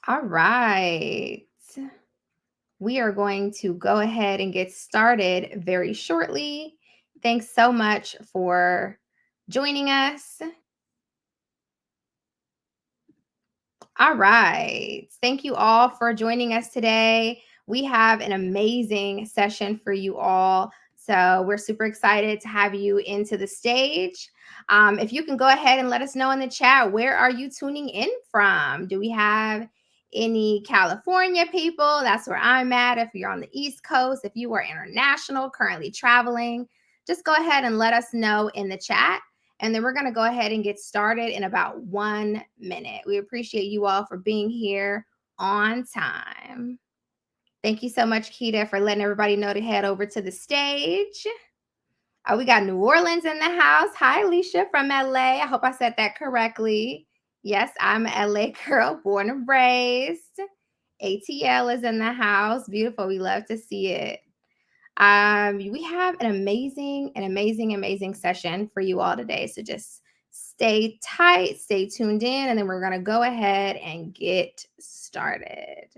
All right. We are going to go ahead and get started very shortly. Thanks so much for joining us. All right. Thank you all for joining us today. We have an amazing session for you all. So we're super excited to have you into the stage. If you can go ahead and let us know in the chat, where are you tuning in from? Do we have any California people? That's where I'm at. If you're on the East Coast, if you are international, currently traveling, just go ahead and let us know in the chat. And then we're going to go ahead and get started in about 1 minute. We appreciate you all for being here on time. Thank you so much, Keita, for letting everybody know to head over to the stage. We got New Orleans in the house. Hi, Alicia from LA. I hope I said that correctly. Yes, I'm an LA girl, born and raised. ATL is in the house. Beautiful. We love to see it. We have an amazing session for you all today. So just stay tight, stay tuned in, and then we're going to go ahead and get started.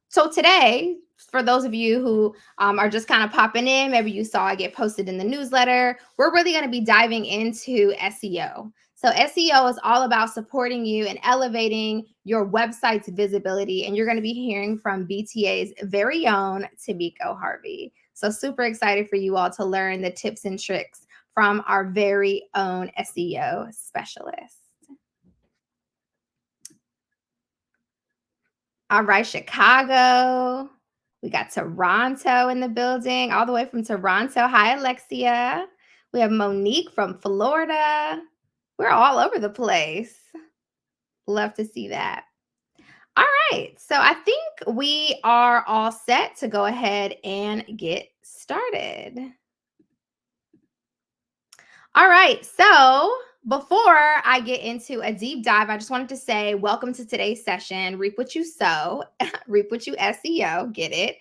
So today, for those of you who are just kind of popping in, maybe you saw I get posted in the newsletter, we're really going to be diving into SEO. So SEO is all about supporting you and elevating your website's visibility. And you're going to be hearing from BTA's very own Tomiko Harvey. So super excited for you all to learn the tips and tricks from our very own SEO specialist. All right, Chicago. We got Toronto in the building, all the way from Toronto. Hi, Alexia. We have Monique from Florida. We're all over the place. Love to see that. All right. So I think we are all set to go ahead and get started. All right. So before I get into a deep dive, I just wanted to say welcome to today's session. Reap what you sow, reap what you SEO. Get it?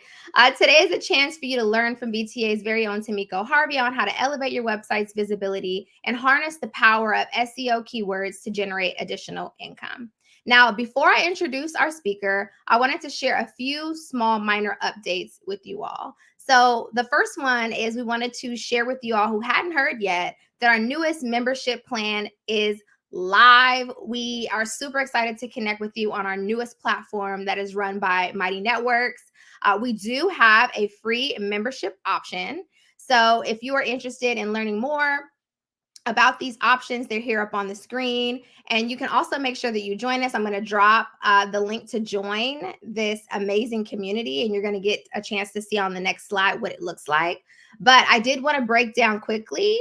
Today is a chance for you to learn from BTA's very own Tomiko Harvey on how to elevate your website's visibility and harness the power of SEO keywords to generate additional income. Now, before I introduce our speaker, I wanted to share a few small minor updates with you all. So the first one is we wanted to share with you all who hadn't heard yet that our newest membership plan is live. We are super excited to connect with you on our newest platform that is run by Mighty Networks. We do have a free membership option. So if you are interested in learning more about these options, they're here up on the screen. And you can also make sure that you join us. I'm going to drop the link to join this amazing community, and you're going to get a chance to see on the next slide what it looks like. But I did want to break down quickly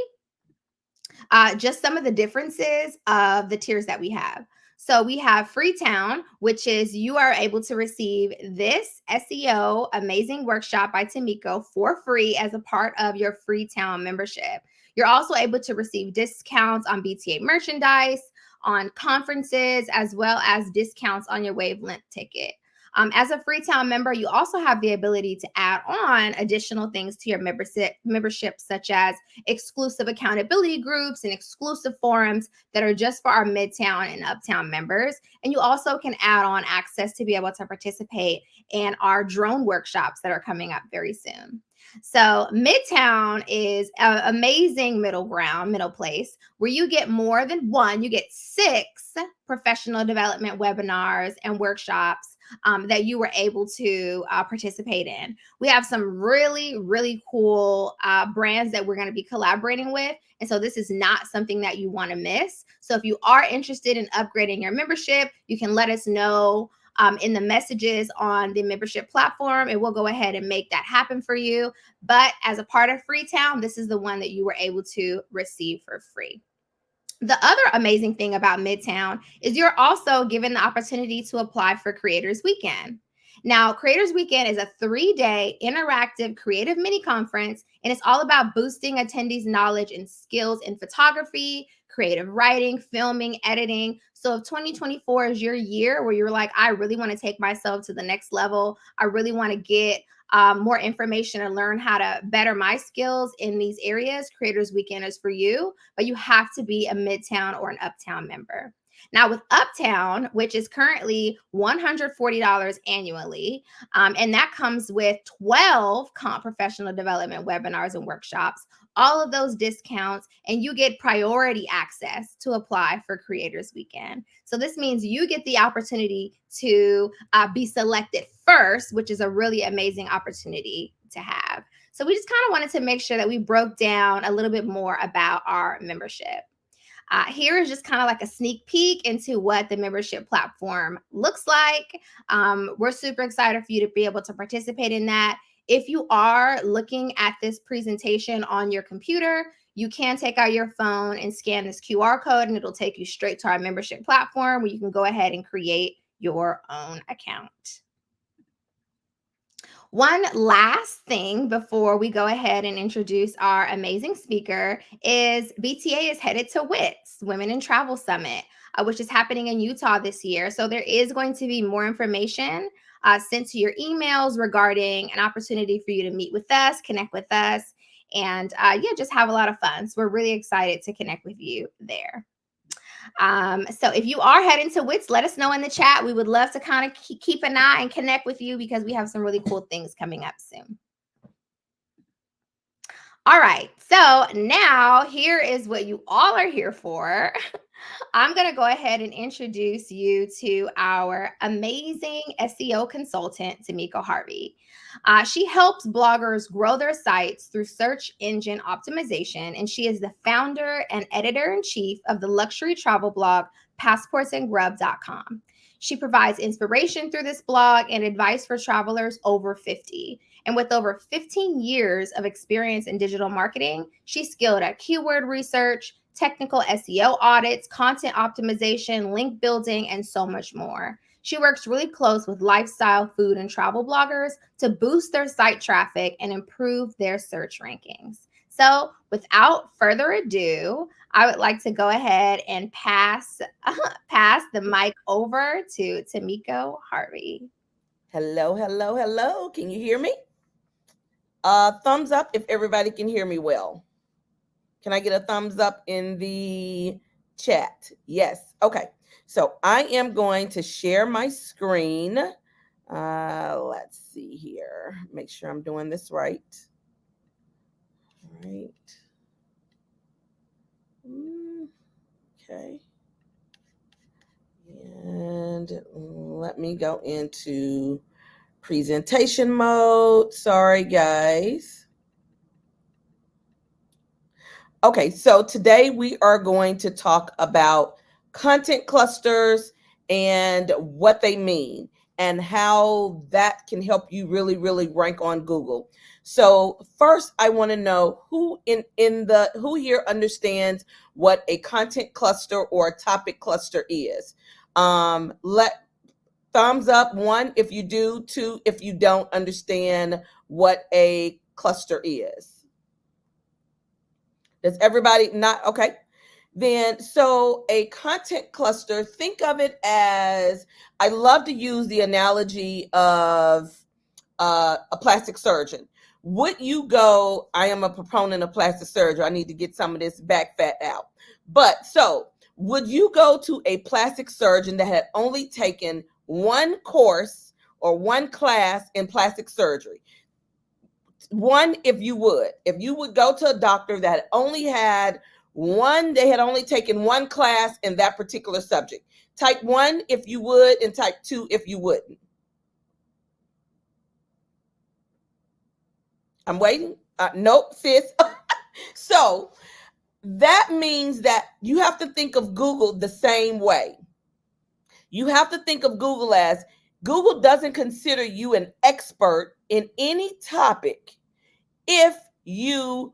just some of the differences of the tiers that we have. So we have Freetown, which is you are able to receive this SEO amazing workshop by Tomiko for free as a part of your Freetown membership. You're also able to receive discounts on BTA merchandise, on conferences, as well as discounts on your wavelength ticket. As a Freetown member, you also have the ability to add on additional things to your membership, such as exclusive accountability groups and exclusive forums that are just for our Midtown and Uptown members. And you also can add on access to be able to participate in our drone workshops that are coming up very soon. So Midtown is an amazing middle place where you get more than one, you get 6 professional development webinars and workshops that you were able to participate in. We have some really cool brands that we're going to be collaborating with. And so this is not something that you want to miss. So if you are interested in upgrading your membership, you can let us know in the messages on the membership platform, and we'll go ahead and make that happen for you. But as a part of Freetown, this is the one that you were able to receive for free. The other amazing thing about Midtown is you're also given the opportunity to apply for Creators Weekend. Now, Creators Weekend is a 3-day interactive creative mini conference, and it's all about boosting attendees' knowledge and skills in photography, creative writing, filming, editing. So if 2024 is your year where you're like, I really want to take myself to the next level, I really want to get more information and learn how to better my skills in these areas, Creators Weekend is for you, but you have to be a Midtown or an Uptown member. Now, with Uptown, which is currently $140 annually, and that comes with 12 comp professional development webinars and workshops, all of those discounts, and you get priority access to apply for Creators Weekend. So this means you get the opportunity to be selected first, which is a really amazing opportunity to have. So we just kind of wanted to make sure that we broke down a little bit more about our membership. Here is just kind of like a sneak peek into what the membership platform looks like. We're super excited for you to be able to participate in that. If you are looking at this presentation on your computer, you can take out your phone and scan this QR code, and it'll take you straight to our membership platform where you can go ahead and create your own account. One last thing before we go ahead and introduce our amazing speaker is BTA is headed to WITS, Women in Travel Summit, which is happening in Utah this year. So there is going to be more information sent to your emails regarding an opportunity for you to meet with us, connect with us, and just have a lot of fun. So we're really excited to connect with you there. So if you are heading to WITS, let us know in the chat. We would love to kind of keep an eye and connect with you because we have some really cool things coming up soon. All right, so now here is what you all are here for. I'm going to go ahead and introduce you to our amazing SEO consultant, Tomiko Harvey. She helps bloggers grow their sites through search engine optimization, and she is the founder and editor-in-chief of the luxury travel blog, passportsandgrub.com. She provides inspiration through this blog and advice for travelers over 50. And with over 15 years of experience in digital marketing, she's skilled at keyword research, technical SEO audits, content optimization, link building, and so much more. She works really close with lifestyle, food, and travel bloggers to boost their site traffic and improve their search rankings. So without further ado, I would like to go ahead and pass the mic over to Tomiko Harvey. Hello, hello, hello. Can you hear me? Thumbs up if everybody can hear me well. Can I get a thumbs up in the chat? Yes. Okay. So I am going to share my screen. Let's see here. Make sure I'm doing this right. All right. Okay. And let me go into presentation mode. Sorry, guys. Okay, so today we are going to talk about content clusters and what they mean and how that can help you really rank on Google. So first, I want to know who who here understands what a content cluster or a topic cluster is. Let thumbs up, 1 if you do, 2 if you don't understand what a cluster is. Does everybody not? Okay. Then, so a content cluster, think of it as, I love to use the analogy of a plastic surgeon. Would you go, I am a proponent of plastic surgery. I need to get some of this back fat out. But so would you go to a plastic surgeon that had only taken one course or one class in plastic surgery? 1, if you would go to a doctor that only had one, they had only taken one class in that particular subject. Type 1 if you would, and type 2 if you wouldn't. I'm waiting. Nope, sis. So that means that you have to think of Google the same way. You have to think of Google as, Google doesn't consider you an expert in any topic if you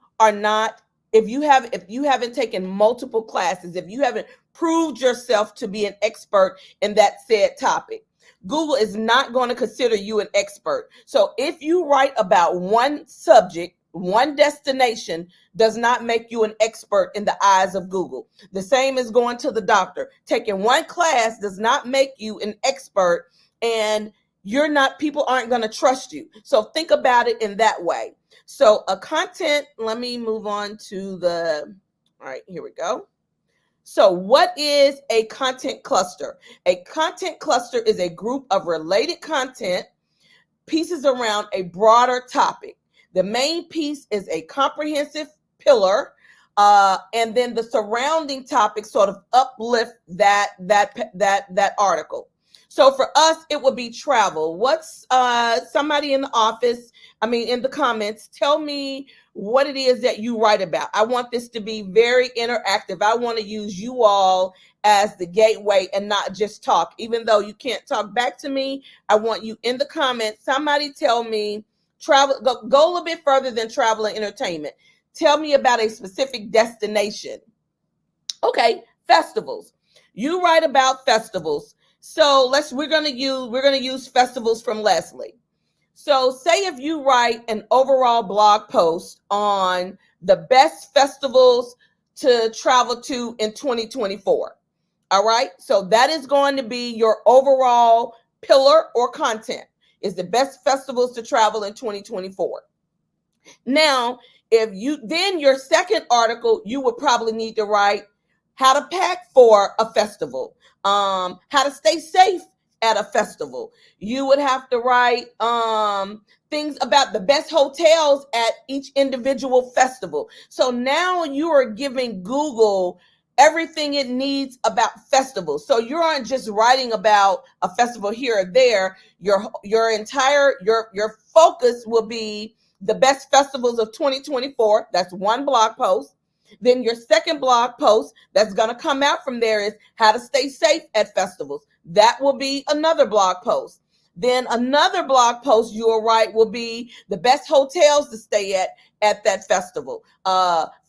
haven't taken multiple classes, if you haven't proved yourself to be an expert in that said topic. Google is not going to consider you an expert. So if you write about one subject, one destination does not make you an expert in the eyes of Google. The same as going to the doctor. Taking one class does not make you an expert, and people aren't going to trust you. So think about it in that way. So a content, let me move on to all right, here we go. So what is a content cluster? A content cluster is a group of related content pieces around a broader topic. The main piece is a comprehensive pillar, and then the surrounding topics sort of uplift that article. So for us, it would be travel. What's somebody in the office, in the comments, tell me what it is that you write about. I want this to be very interactive. I want to use you all as the gateway and not just talk. Even though you can't talk back to me, I want you in the comments. Somebody tell me travel, go a little bit further than travel and entertainment. Tell me about a specific destination. Okay, festivals. You write about festivals. So we're gonna use festivals from Leslie. So say if you write an overall blog post on the best festivals to travel to in 2024. All right. So that is going to be your overall pillar or content, is the best festivals to travel in 2024. Now, then your second article, you would probably need to write how to pack for a festival, how to stay safe at a festival. You would have to write things about the best hotels at each individual festival. So now you are giving Google everything it needs about festivals. So you aren't just writing about a festival here or there. Your focus will be the best festivals of 2024. That's one blog post. Then your second blog post that's going to come out from there is how to stay safe at festivals. That will be another blog post. Then another blog post you will write will be the best hotels to stay at that festival.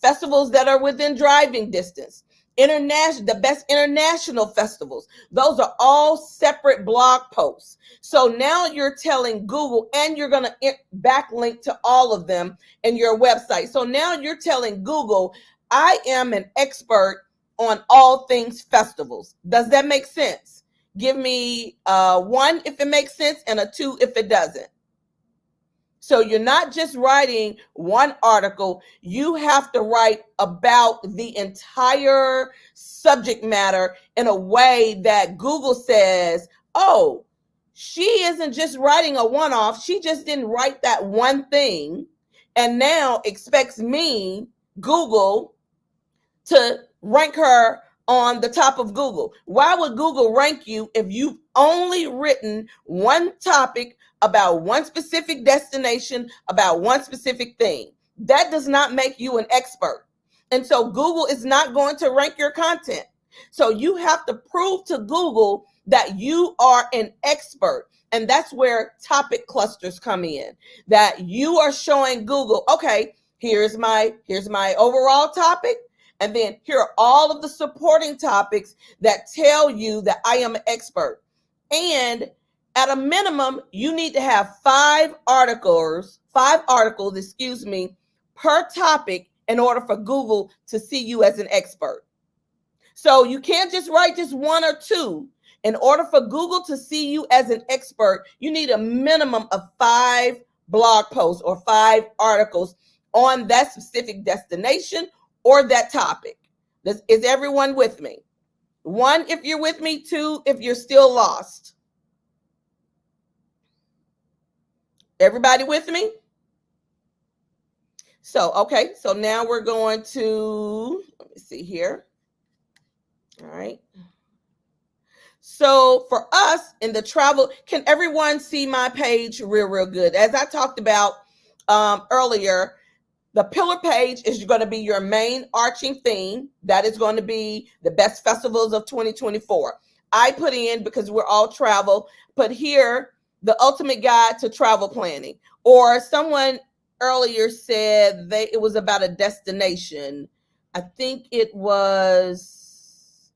Festivals that are within driving distance. The best international festivals. Those are all separate blog posts. So now you're telling Google, and you're going to backlink to all of them in your website. So now you're telling Google, I am an expert on all things festivals. Does that make sense? Give me 1 if it makes sense and a 2 if it doesn't. So you're not just writing one article, you have to write about the entire subject matter in a way that Google says, oh, she isn't just writing a one-off, she just didn't write that one thing and now expects me, Google, to rank her on the top of Google. Why would Google rank you if you've only written one topic about one specific destination, about one specific thing? That does not make you an expert. And so Google is not going to rank your content. So you have to prove to Google that you are an expert. And that's where topic clusters come in, that you are showing Google, okay, here's my overall topic. And then here are all of the supporting topics that tell you that I am an expert. And at a minimum, you need to have 5 articles, per topic in order for Google to see you as an expert. So you can't just write just 1 or 2. In order for Google to see you as an expert, you need a minimum of 5 blog posts or 5 articles on that specific destination or that topic. Is everyone with me? 1, if you're with me. 2, if you're still lost. Everybody with me? So, okay. So now we're going to, let me see here. All right. So for us in the travel, can everyone see my page real good? As I talked about earlier, the pillar page is going to be your main arching theme. That is going to be the best festivals of 2024. I put in, because we're all travel, put here the ultimate guide to travel planning. Or someone earlier said it was about a destination. I think it was,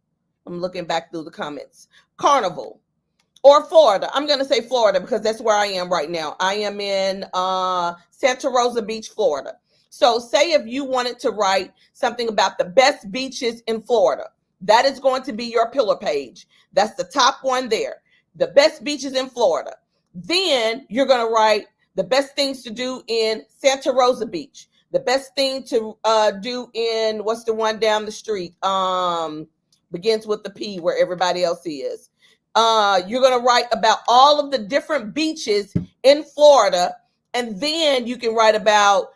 I'm looking back through the comments, Carnival or Florida. I'm going to say Florida because that's where I am right now. I am in Santa Rosa Beach, Florida. So say if you wanted to write something about the best beaches in Florida, that is going to be your pillar page. That's the top one there. The best beaches in Florida. Then you're going to write the best things to do in Santa Rosa Beach, the best thing to do in, what's the one down the street? Begins with the P, where everybody else is. You're going to write about all of the different beaches in Florida, and then you can write about,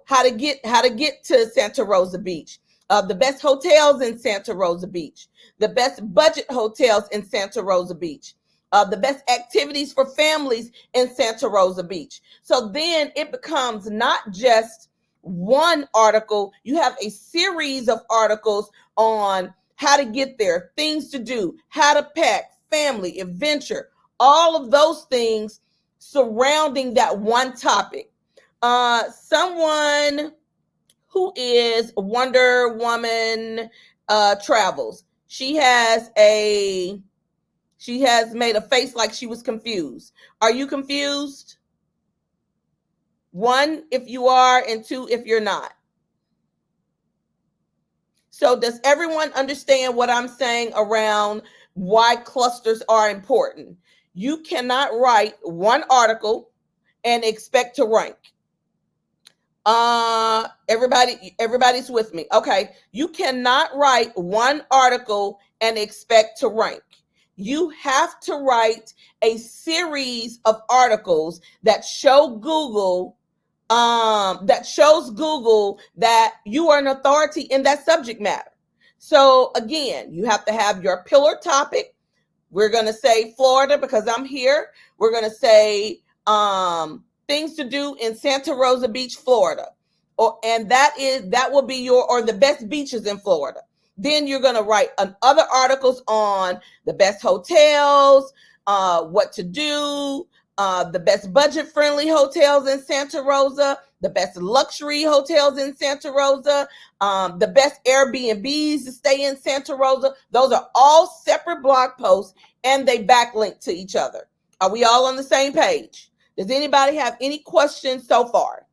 how to get to Santa Rosa Beach, the best hotels in Santa Rosa Beach, the best budget hotels in Santa Rosa Beach, the best activities for families in Santa Rosa Beach. So then it becomes not just one article, you have a series of articles on how to get there, things to do, how to pack, family, adventure, all of those things surrounding that one topic. Someone who is Wonder Woman travels. She has made a face like she was confused. Are you confused? 1, if you are, and 2, if you're not. So does everyone understand what I'm saying around why clusters are important? You cannot write one article and expect to rank. Everybody's with me. Okay. You cannot write one article and expect to rank. You have to write a series of articles that shows Google that you are an authority in that subject matter. So again, you have to have your pillar topic. We're going to say Florida because I'm here. We're going to say things to do in Santa Rosa Beach, Florida. And that will be the best beaches in Florida. Then you're going to write other articles on the best hotels, what to do, the best budget-friendly hotels in Santa Rosa, the best luxury hotels in Santa Rosa, the best Airbnbs to stay in Santa Rosa. Those are all separate blog posts, and they backlink to each other. Are we all on the same page? Does anybody have any questions so far?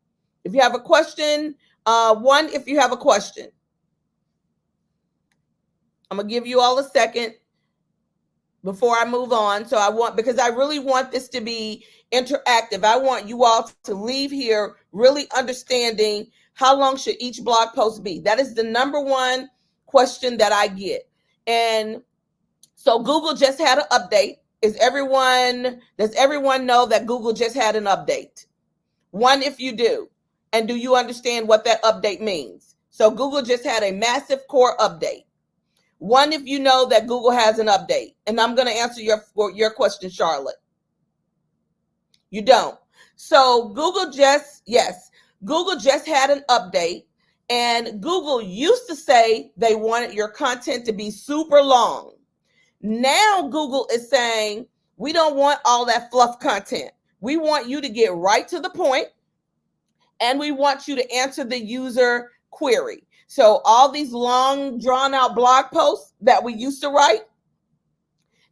If you have a question, 1, if you have a question. I'm going to give you all a second before I move on. Because I really want this to be interactive. I want you all to leave here really understanding how long should each blog post be. That is the number one question that I get. And so Google just had an update. Does everyone know that Google just had an update? 1, if you do. And do you understand what that update means? So Google just had a massive core update. 1, if you know that Google has an update. And I'm going to answer your question, Charlotte. You don't. So Google just had an update. And Google used to say they wanted your content to be super long. Now Google is saying, we don't want all that fluff content. We want you to get right to the point, and we want you to answer the user query. So all these long, drawn-out blog posts that we used to write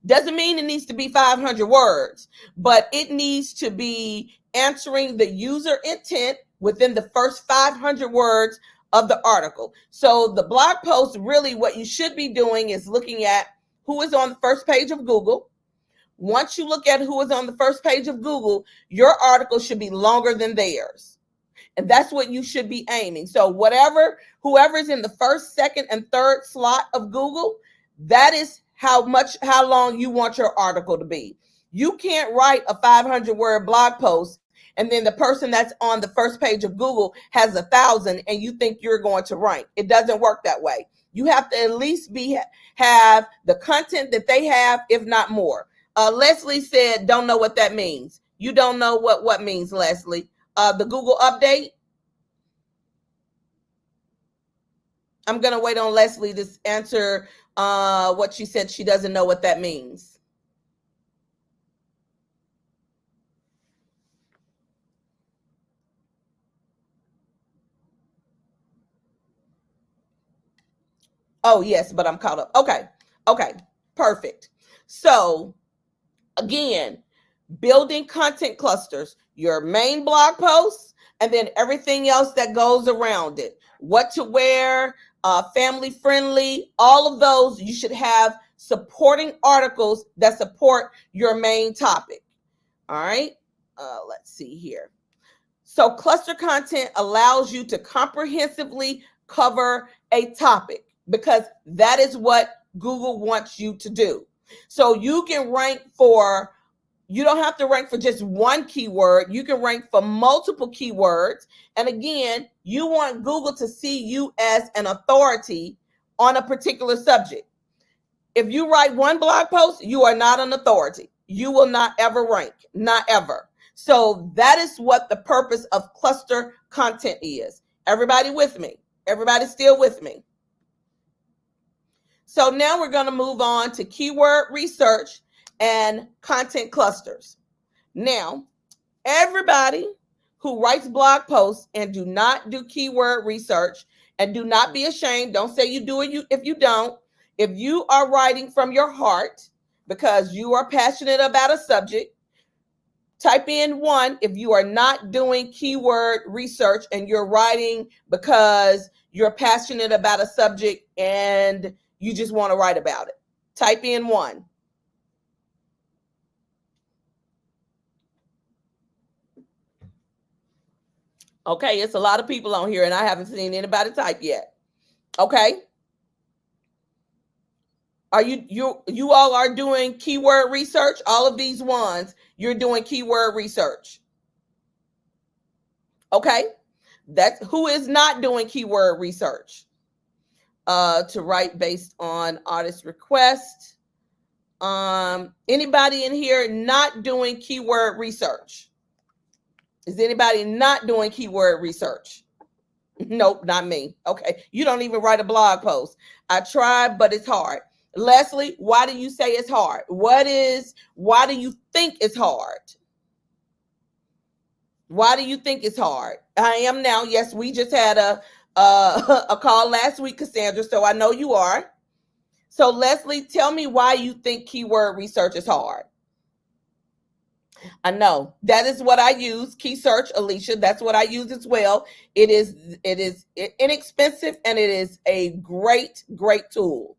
doesn't mean it needs to be 500 words, but it needs to be answering the user intent within the first 500 words of the article. So the blog post, really what you should be doing is looking at who is on the first page of Google. Once you look at who is on the first page of Google, your article should be longer than theirs. And that's what you should be aiming. So whoever's in the first, second, and third slot of Google, that is how long you want your article to be. You can't write a 500-word blog post and then the person that's on the first page of Google has 1,000 and you think you're going to rank. It doesn't work that way. You have to at least have the content that they have, if not more. Leslie said, don't know what that means. You don't know what means, Leslie. The Google update. I'm going to wait on Leslie to answer what she said. She doesn't know what that means. Oh, yes, but I'm caught up. Okay, perfect. So again, building content clusters, your main blog posts, and then everything else that goes around it. What to wear, family friendly, all of those, you should have supporting articles that support your main topic. All right. Let's see here. So cluster content allows you to comprehensively cover a topic because that is what Google wants you to do. So you can rank for, you don't have to rank for just one keyword. You can rank for multiple keywords. And again, you want Google to see you as an authority on a particular subject. If you write one blog post, you are not an authority. You will not ever rank, not ever. So that is what the purpose of cluster content is. Everybody with me? Everybody still with me? So now we're going to move on to keyword research and content clusters. Now, everybody who writes blog posts and do not do keyword research, and do not be ashamed, don't say you do it if you don't. If you are writing from your heart because you are passionate about a subject, type in 1 if you are not doing keyword research and you're writing because you're passionate about a subject and you just want to write about it. Type in 1. Okay, it's a lot of people on here and I haven't seen anybody type yet. Okay. Are you all are doing keyword research? All of these ones, you're doing keyword research. Okay. That's who is not doing keyword research. To write based on artist request. Anybody in here not doing keyword research? Is anybody not doing keyword research? Nope, not me. Okay. You don't even write a blog post. I tried, but it's hard. Leslie, why do you say it's hard? Why do you think it's hard? Why do you think it's hard? I am now. Yes, we just had a call last week, Cassandra, so I know you are. So Leslie, tell me why you think keyword research is hard. I know that is what I use. Key search, Alicia. That's what I use as well. It is inexpensive and it is a great tool.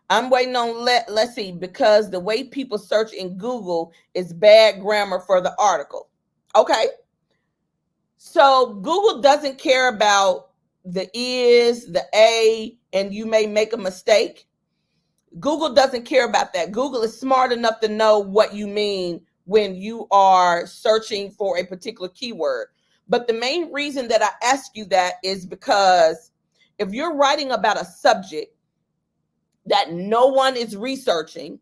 I'm waiting on let's see, because the way people search in Google is bad grammar for the article. Okay. So Google doesn't care about the is, the a, and you may make a mistake. Google doesn't care about that. Google is smart enough to know what you mean when you are searching for a particular keyword. But the main reason that I ask you that is because if you're writing about a subject that no one is researching,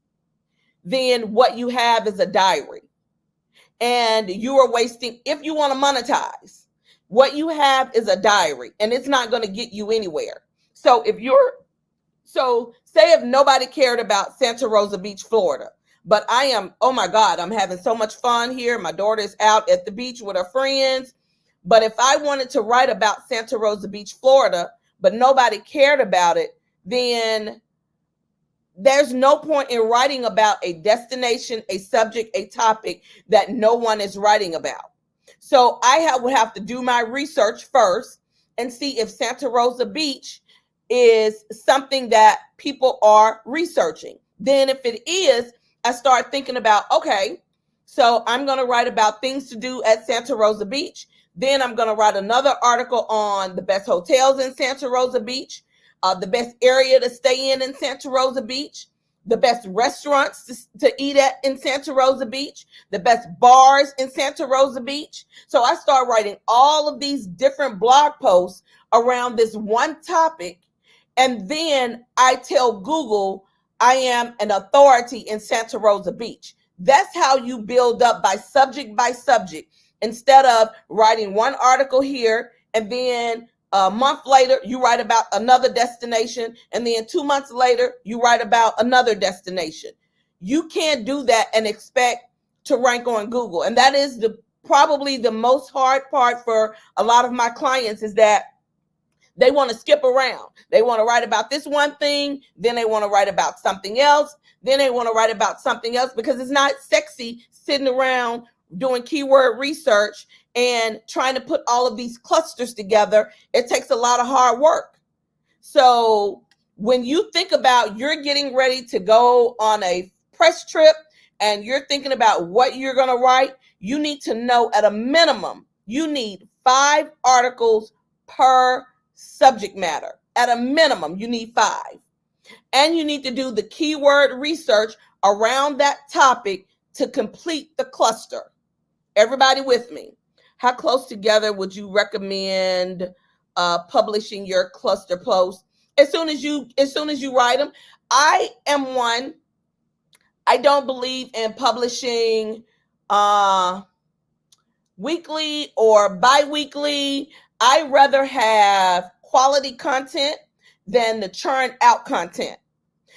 then what you have is a diary. And you are wasting, if you want to monetize, what you have is a diary and it's not going to get you anywhere. So say if nobody cared about Santa Rosa Beach, Florida, but I am, oh my God, I'm having so much fun here. My daughter is out at the beach with her friends. But if I wanted to write about Santa Rosa Beach, Florida, but nobody cared about it, then there's no point in writing about a destination, a subject, a topic that no one is writing about. So I would have to do my research first and see if Santa Rosa Beach is something that people are researching. Then if it is, I start thinking about, okay, so I'm going to write about things to do at Santa Rosa Beach. Then I'm going to write another article on the best hotels in Santa Rosa Beach. The best area to stay in Santa Rosa Beach, the best restaurants to eat at in Santa Rosa Beach, the best bars in Santa Rosa Beach. So I start writing all of these different blog posts around this one topic. And then I tell Google I am an authority in Santa Rosa Beach. That's how you build up by subject, instead of writing one article here and then a month later, you write about another destination. And then 2 months later, you write about another destination. You can't do that and expect to rank on Google. And that is probably the most hard part for a lot of my clients, is that they want to skip around. They want to write about this one thing. Then they want to write about something else. Then they want to write about something else because it's not sexy sitting around doing keyword research and trying to put all of these clusters together. It takes a lot of hard work. So when you think about you're getting ready to go on a press trip and you're thinking about what you're going to write, you need to know at a minimum, you need 5 articles per subject matter. At a minimum, you need 5. And you need to do the keyword research around that topic to complete the cluster. Everybody with me? How close together would you recommend publishing your cluster posts? As soon as you write them. I am one. I don't believe in publishing weekly or bi-weekly. I rather have quality content than the churn out content.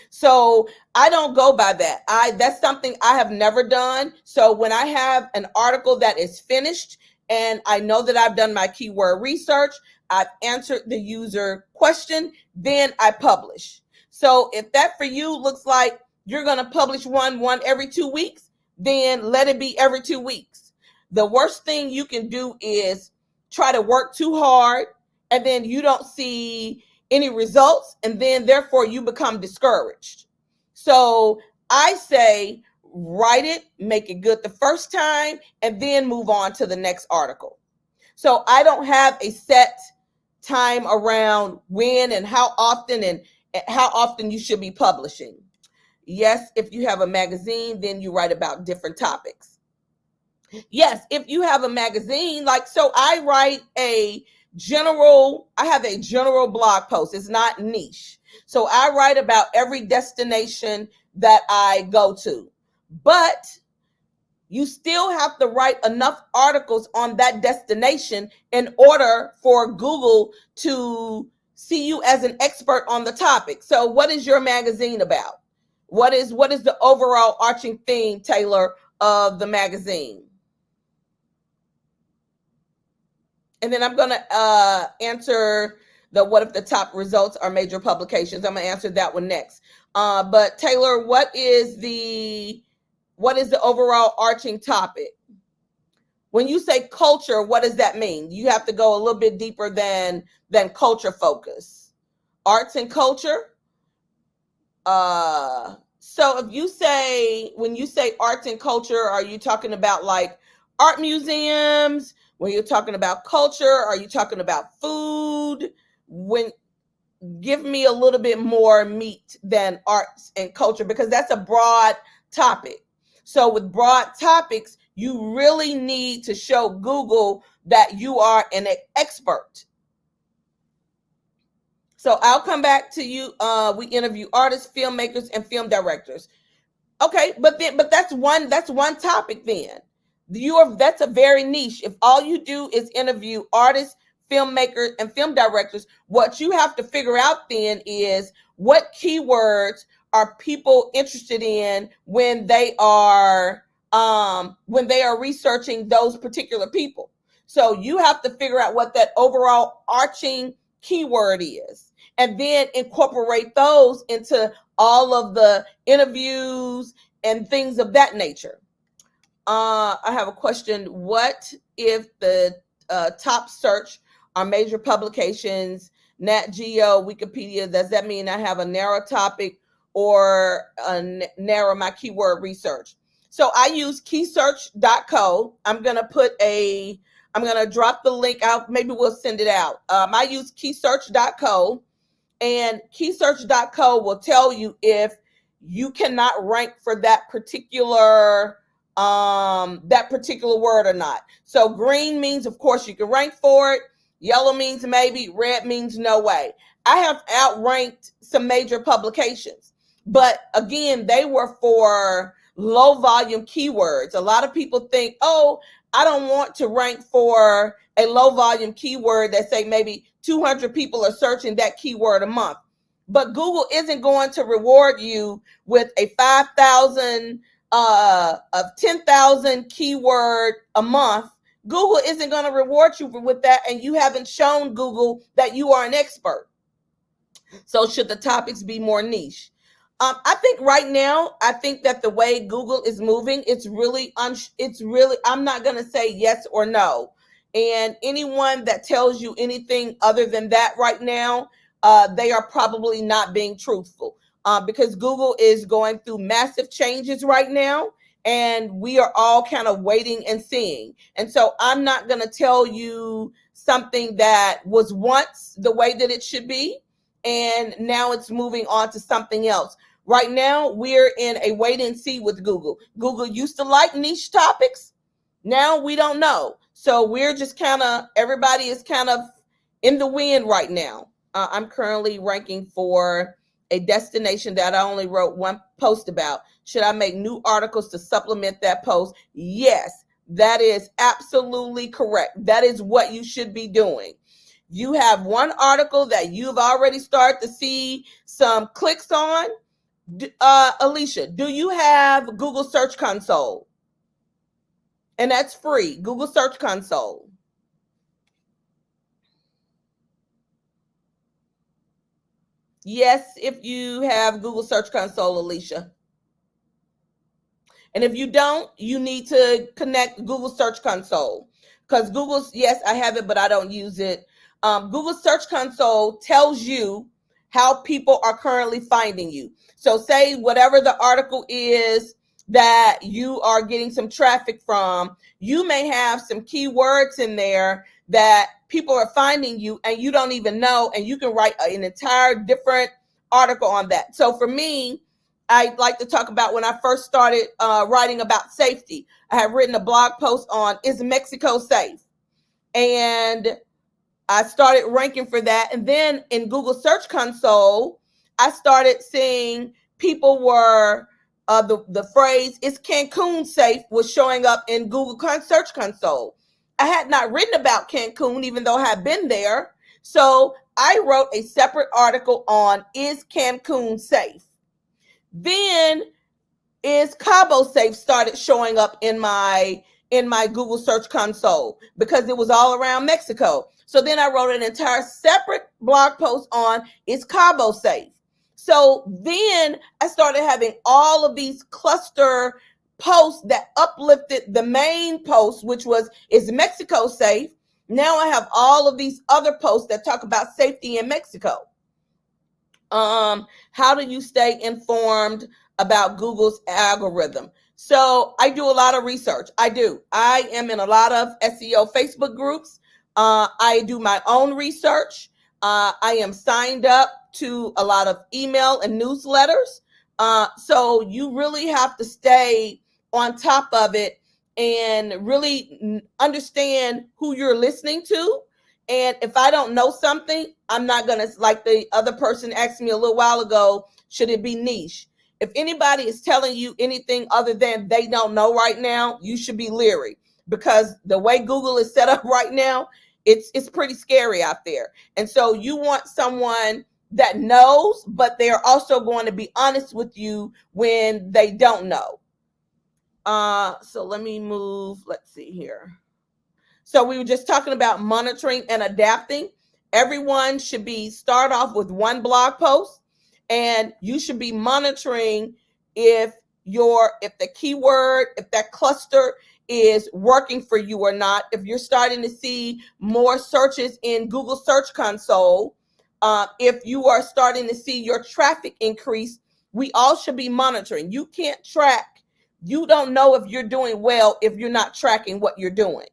So I don't go by that. That's something I have never done. So when I have an article that is finished and I know that I've done my keyword research, I've answered the user question, then I publish. So if that for you looks like you're going to publish one every 2 weeks, then let it be every 2 weeks. The worst thing you can do is try to work too hard and then you don't see any results, and then therefore you become discouraged. So I say write it, make it good the first time, and then move on to the next article. So I don't have a set time around when and how often you should be publishing. Yes, if you have a magazine, then you write about different topics. Yes, if you have a magazine, like, so I have a general blog post. It's not niche. So I write about every destination that I go to. But you still have to write enough articles on that destination in order for Google to see you as an expert on the topic. So what is your magazine about? What is the overall arching theme, Taylor, of the magazine? And then I'm going to answer the what if the top results are major publications. I'm going to answer that one next. But Taylor, what is the overall arching topic? When you say culture, what does that mean? You have to go a little bit deeper than culture focus. Arts and culture. So when you say arts and culture, are you talking about like art museums? When you're talking about culture, are you talking about food? Give me a little bit more meat than arts and culture, because that's a broad topic. So with broad topics, you really need to show Google that you are an expert. So I'll come back to you. We interview artists, filmmakers, and film directors. Okay, but that's one topic then. That's a very niche. If all you do is interview artists, filmmakers, and film directors, what you have to figure out then is what keywords are people interested in when they are researching those particular people. So you have to figure out what that overall arching keyword is, and then incorporate those into all of the interviews and things of that nature. I have a question. What if the top search are major publications, Nat Geo, Wikipedia? Does that mean I have a narrow topic or narrow my keyword research? So I use keysearch.co. I'm going to drop the link out. Maybe we'll send it out. I use keysearch.co, and keysearch.co will tell you if you cannot rank for that particular word or not. So green means, of course, you can rank for it. Yellow means maybe. Red means no way. I have outranked some major publications, but again, they were for low volume keywords. A lot of people think, oh, I don't want to rank for a low volume keyword that say maybe 200 people are searching that keyword a month. But Google isn't going to reward you with a 5,000 of 10,000 keyword a month. Google isn't going to reward you with that, and you haven't shown Google that you are an expert. So should the topics be more niche? I think right now, I think that the way Google is moving, it's really, I'm not going to say yes or no. And anyone that tells you anything other than that right now, they are probably not being truthful, because Google is going through massive changes right now. and we are all kind of waiting and seeing. And so I'm not going to tell you something that was once the way that it should be, and now it's moving on to something else. Right now, we're in a wait and see with Google. Google used to like niche topics. Now we don't know. So we're just kind of, everybody is kind of in the wind right now. I'm currently ranking for a destination that I only wrote one post about. Should I make new articles to supplement that post? Yes, that is absolutely correct. That is what you should be doing. You have one article that you've already started to see some clicks on. Alicia, do you have Google Search Console? And that's free, Google Search Console. Yes, if you have Google Search Console, Alicia. And if you don't, you need to connect Google Search Console, because Google's, yes, I have it, but I don't use it. Google Search Console tells you how people are currently finding you. So say whatever the article is that you are getting some traffic from, you may have some keywords in there that people are finding you and you don't even know, and you can write an entire different article on that. So for me, I like to talk about when I first started writing about safety. I had written a blog post on, is Mexico safe? And I started ranking for that. And then in Google Search Console, I started seeing people were, the phrase, is Cancun safe, was showing up in Google Search Console. I had not written about Cancun, even though I had been there. So I wrote a separate article on, is Cancun safe? Then is Cabo safe started showing up in my Google Search Console, because it was all around Mexico. So then I wrote an entire separate blog post on, is Cabo safe? So then I started having all of these cluster posts that uplifted the main post, which was, is Mexico safe? Now I have all of these other posts that talk about safety in Mexico. How do you stay informed about Google's algorithm? So I do a lot of research. I am in a lot of SEO Facebook groups. I do my own research. I am signed up to a lot of email and newsletters. So you really have to stay on top of it and really understand who you're listening to. And if I don't know something, I'm not going to, like the other person asked me a little while ago, should it be niche? If anybody is telling you anything other than they don't know right now, you should be leery, because the way Google is set up right now, it's pretty scary out there. And so you want someone that knows, but they're also going to be honest with you when they don't know. So let me move. Let's see here. So we were just talking about monitoring and adapting. Everyone should be start off with one blog post, and you should be monitoring if the keyword, if that cluster is working for you or not. If you're starting to see more searches in Google Search Console, if you are starting to see your traffic increase, we all should be monitoring. You can't track. You don't know if you're doing well if you're not tracking what you're doing.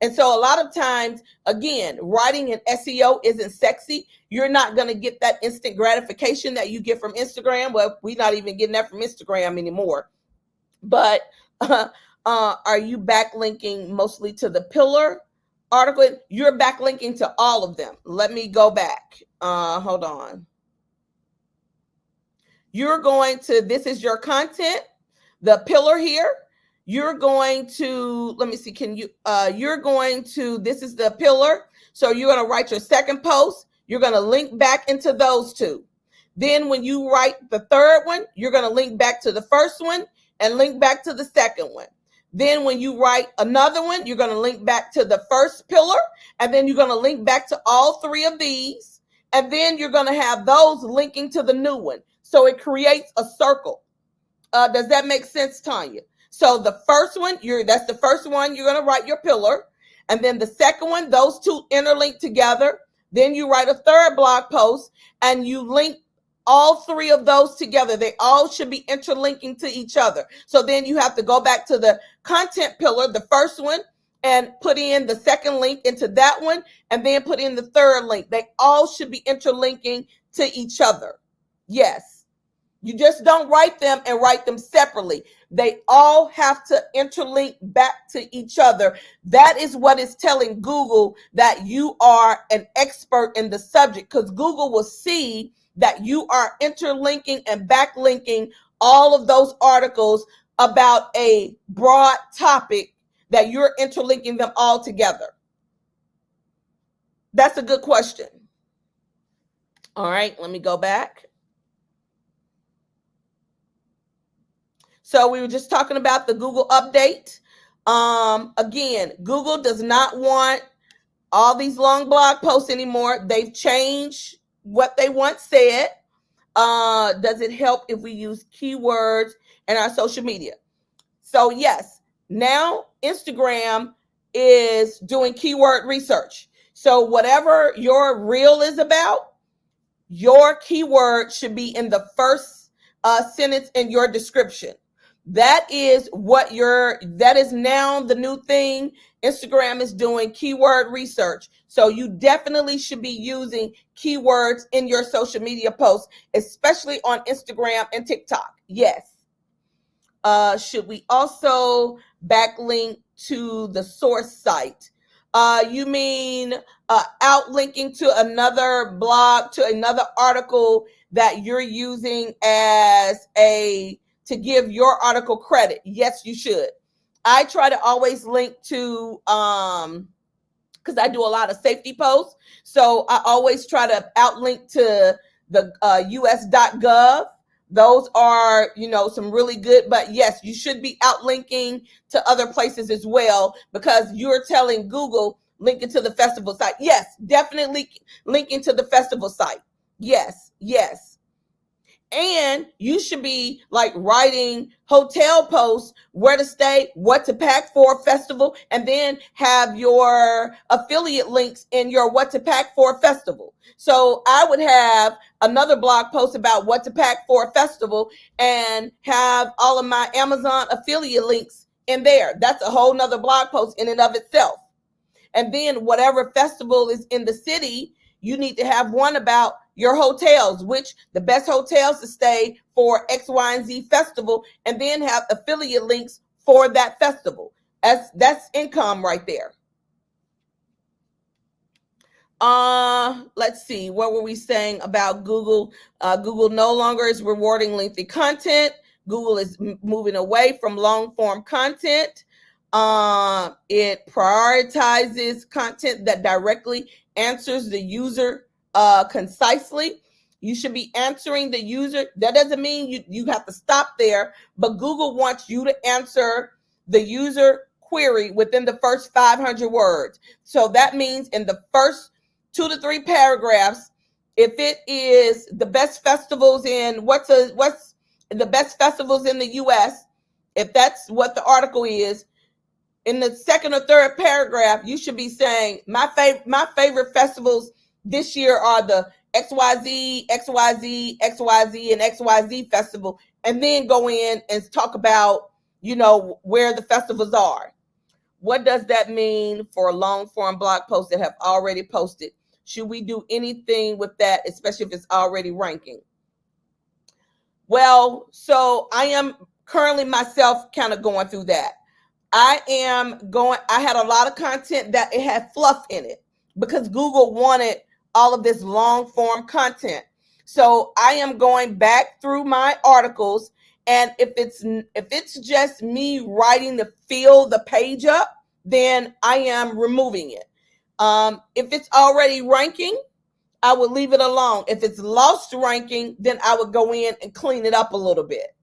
And so a lot of times, again, writing in SEO isn't sexy. You're not going to get that instant gratification that you get from Instagram. Well, we're not even getting that from Instagram anymore. But are you backlinking mostly to the pillar article? You're backlinking to all of them. Let me go back. Hold on. You're going to, this is your content, the pillar here. You're going to, let me see, you're going to, this is the pillar. So you're going to write your second post. You're going to link back into those two. Then when you write the third one, you're going to link back to the first one and link back to the second one. Then when you write another one, you're going to link back to the first pillar, and then you're going to link back to all three of these. And then you're going to have those linking to the new one. So it creates a circle. Does that make sense, Tanya? So the first one, that's the first one you're going to write your pillar. And then the second one, those two interlink together. Then you write a third blog post and you link all three of those together. They all should be interlinking to each other. So then you have to go back to the content pillar, the first one, and put in the second link into that one, and then put in the third link. They all should be interlinking to each other. Yes. You just don't write them and write them separately. They all have to interlink back to each other. That is what is telling Google that you are an expert in the subject, because Google will see that you are interlinking and backlinking all of those articles about a broad topic, that you're interlinking them all together. That's a good question. All right, let me go back. So we were just talking about the Google update. Again, Google does not want all these long blog posts anymore. They've changed what they once said. Does it help if we use keywords in our social media? So yes, now Instagram is doing keyword research. So whatever your reel is about, your keyword should be in the first sentence in your description. That is now the new thing. Instagram is doing keyword research. So you definitely should be using keywords in your social media posts, especially on Instagram and TikTok. Yes. Should we also backlink to the source site? You mean outlinking to another blog, to another article that you're using to give your article credit? Yes, you should. I try to always link to, because I do a lot of safety posts. So I always try to outlink to the us.gov. Those are, some really good, but yes, you should be outlinking to other places as well, because you're telling Google, linking to the festival site. Yes, definitely linking to the festival site. Yes, yes. And you should be like writing hotel posts, where to stay, what to pack for a festival, and then have your affiliate links in your what to pack for a festival. So I would have another blog post about what to pack for a festival and have all of my Amazon affiliate links in there. That's a whole nother blog post in and of itself. And then whatever festival is in the city, you need to have one about your hotels, which the best hotels to stay for X, Y, and Z festival, and then have affiliate links for that festival. That's income right there. Let's see. What were we saying about Google? Google no longer is rewarding lengthy content. Google is moving away from long form content. It prioritizes content that directly answers the user concisely. You should be answering the user. That doesn't mean you have to stop there, but Google wants you to answer the user query within the first 500 words. So that means in the first 2 to 3 paragraphs, if it is the best festivals in what's the best festivals in the US, if that's what the article is, in the second or third paragraph, you should be saying my favorite festivals this year are the XYZ, XYZ, XYZ, and XYZ festival, and then go in and talk about, where the festivals are. What does that mean for long form blog posts that have already posted? Should we do anything with that, especially if it's already ranking? Well, so I am currently myself kind of going through that. I had a lot of content that it had fluff in it because Google wanted all of this long form content. So I am going back through my articles, and if it's just me writing to fill the page up, then I am removing it. If it's already ranking, I would leave it alone. If it's lost ranking, then I would go in and clean it up a little bit.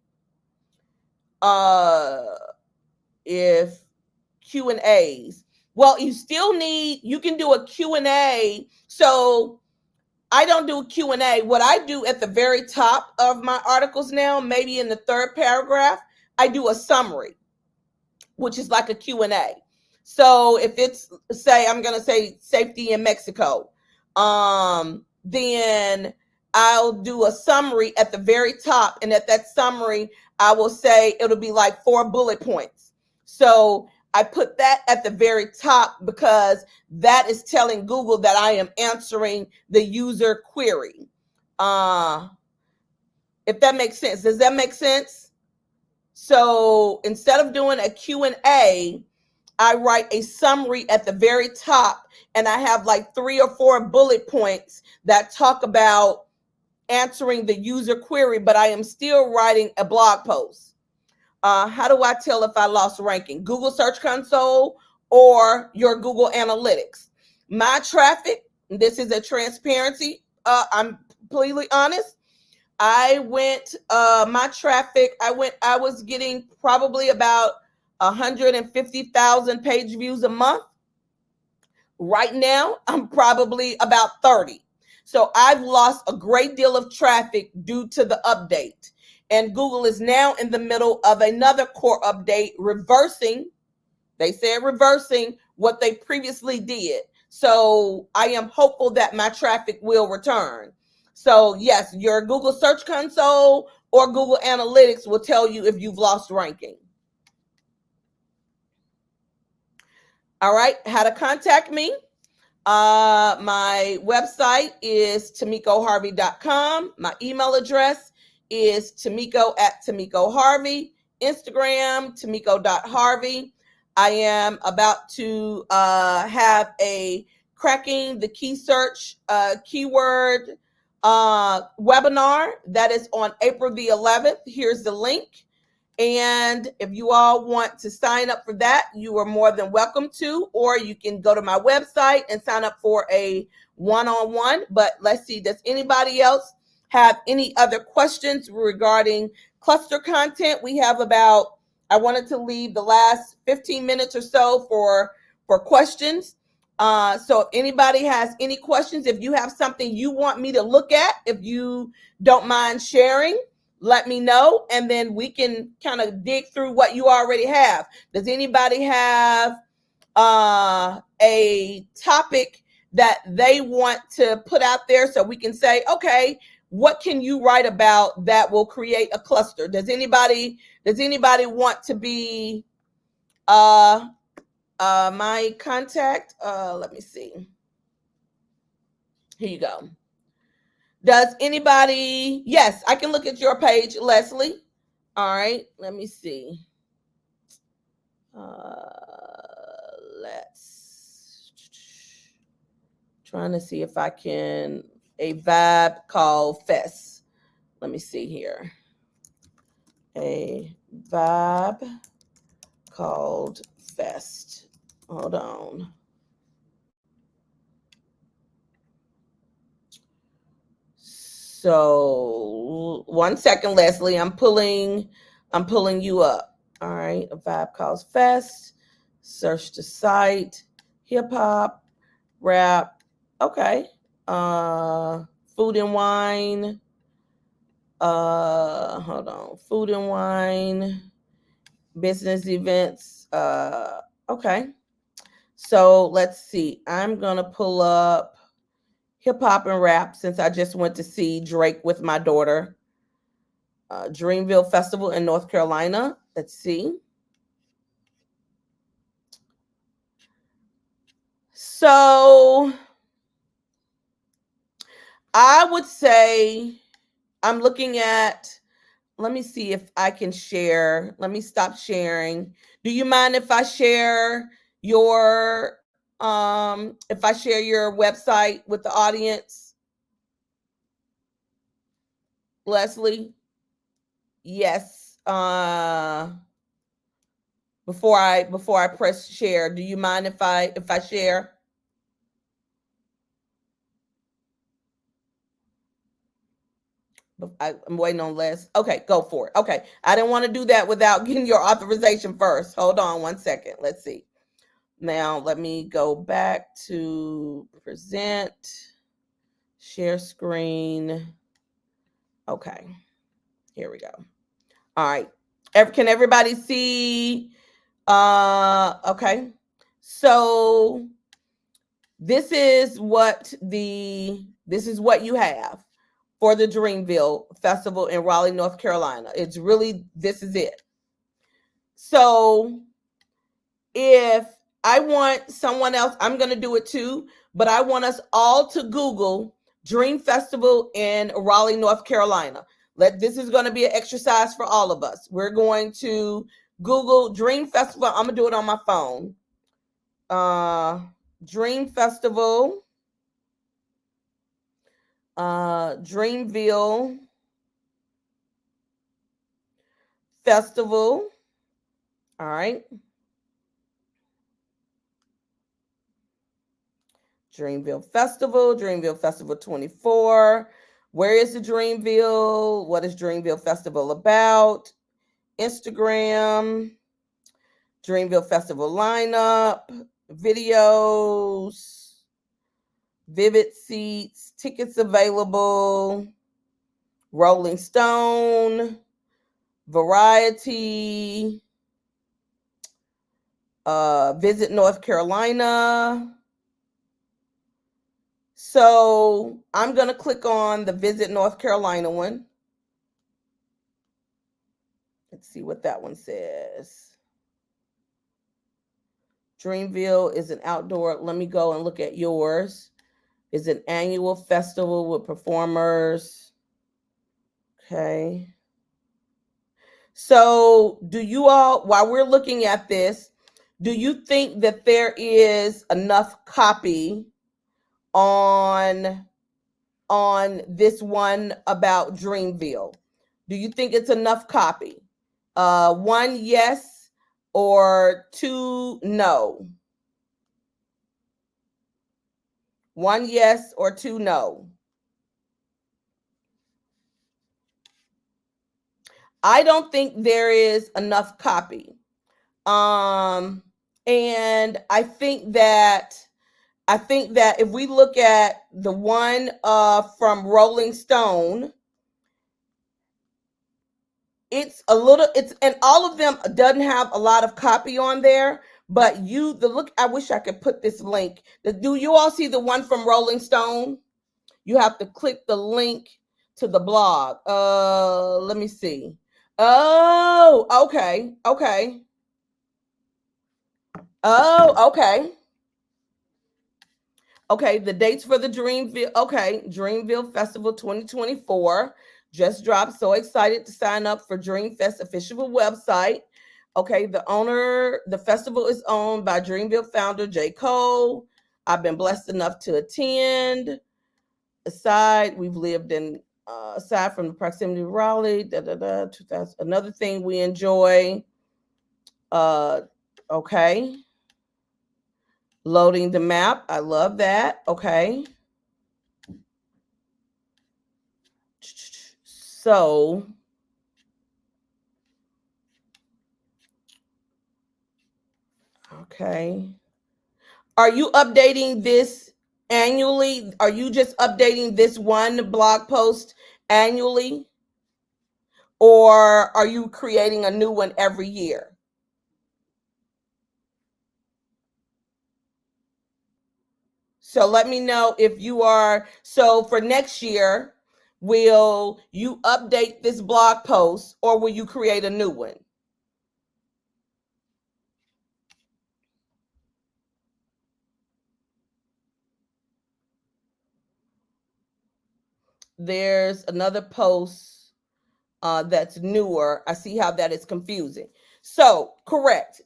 If Q&As, well, you can do a Q&A. So I don't do a Q&A. What I do at the very top of my articles now, maybe in the third paragraph, I do a summary, which is like a Q&A. So if it's, say, I'm going to say safety in Mexico, then I'll do a summary at the very top. And at that summary, I will say it'll be like 4 bullet points. So I put that at the very top because that is telling Google that I am answering the user query. If that makes sense. Does that make sense? So instead of doing a Q&A, I write a summary at the very top, and I have like 3 or 4 bullet points that talk about answering the user query, but I am still writing a blog post. How do I tell if I lost ranking? Google Search Console or your Google Analytics? My traffic, this is a transparency. I'm completely honest. I was getting probably about 150,000 page views a month. Right now, I'm probably about 30. So I've lost a great deal of traffic due to the update. And Google is now in the middle of another core update, reversing what they previously did. So I am hopeful that my traffic will return. So yes, your Google Search Console or Google Analytics will tell you if you've lost ranking. All right, how to contact me. My website is tomikoharvey.com. My email address is tomiko@tomikoharvey. Instagram, tomiko.harvey. I am about to have a cracking the key search keyword webinar that is on April the 11th. Here's the link. And if you all want to sign up for that, you are more than welcome to, or you can go to my website and sign up for a one-on-one. But let's see, does anybody else have any other questions regarding cluster content? We have I wanted to leave the last 15 minutes or so for questions. So if anybody has any questions, if you have something you want me to look at, if you don't mind sharing, let me know, and then we can kind of dig through what you already have. Does anybody have a topic that they want to put out there so we can say, okay, what can you write about that will create a cluster? Does anybody want to be my contact? Let me see. Here you go. Does anybody? Yes, I can look at your page, Leslie. All right, let me see. Let's trying to see if I can a vibe called Fest. Let me see here. A vibe called Fest. Hold on. So 1 second, Leslie. I'm pulling you up. All right. A vibe calls Fest. Search the site. Hip hop, rap. Okay. Food and wine. Hold on. Food and wine. Business events. Okay. So let's see. I'm gonna pull up hip hop and rap since I just went to see Drake with my daughter. Dreamville Festival in North Carolina. Let's see. So I would say I'm looking at, let me see if I can share. Let me stop sharing. Do you mind if I share your website with the audience? Leslie? Yes. Before I press share, do you mind if I share? I'm waiting on Les. Okay, go for it. Okay, I didn't want to do that without getting your authorization first. Hold on 1 second. Let's see. Now let me go back to present, share screen. Okay, here we go. All right. Can everybody see? Okay. So this is what you have for the Dreamville Festival in Raleigh, North Carolina. It's really, this is it. So if I want someone else, I'm going to do it too, but I want us all to Google Dream Festival in Raleigh, North Carolina. This is going to be an exercise for all of us. We're going to Google Dream Festival. I'm going to do it on my phone. Dream Festival, Dreamville Festival. All right. Dreamville Festival 24. Where is the Dreamville? What is Dreamville Festival about? Instagram, Dreamville Festival lineup, videos, vivid seats, tickets available, Rolling Stone, Variety, Visit North Carolina. So I'm going to click on the Visit North Carolina one. Let's see what that one says. Dreamville is an outdoor. Let me go and look at yours. It's an annual festival with performers. Okay. So do you all, while we're looking at this, do you think that there is enough copy on this one about Dreamville? Do you think it's enough copy? 1, yes, or 2, no. 1, yes, or 2, no. I don't think there is enough copy. And I think that if we look at the one from Rolling Stone, and all of them doesn't have a lot of copy on there, but I wish I could put this link. Do you all see the one from Rolling Stone? You have to click the link to the blog. Let me see. Oh, okay. Oh, okay. Okay, the dates for the Dreamville. Okay, Dreamville Festival 2024 just dropped. So excited to sign up for Dreamfest official website. Okay, the festival is owned by Dreamville founder J. Cole. I've been blessed enough to attend. Aside from the proximity of Raleigh, 2000, another thing we enjoy. Okay. Loading the map. I love that. Okay. So, okay. Are you updating this annually? Are you just updating this one blog post annually? Or are you creating a new one every year? So let me know if you are. So for next year, will you update this blog post or will you create a new one? There's another post that's newer. I see how that is confusing. So correct.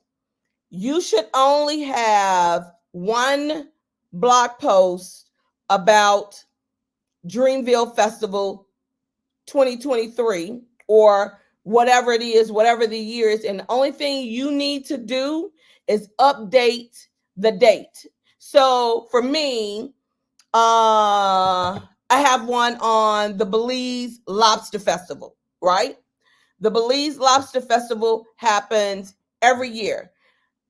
You should only have one blog post about Dreamville Festival 2023 or whatever it is, whatever the year is. And the only thing you need to do is update the date. So for me, I have one on the Belize Lobster Festival, right? The Belize Lobster Festival happens every year.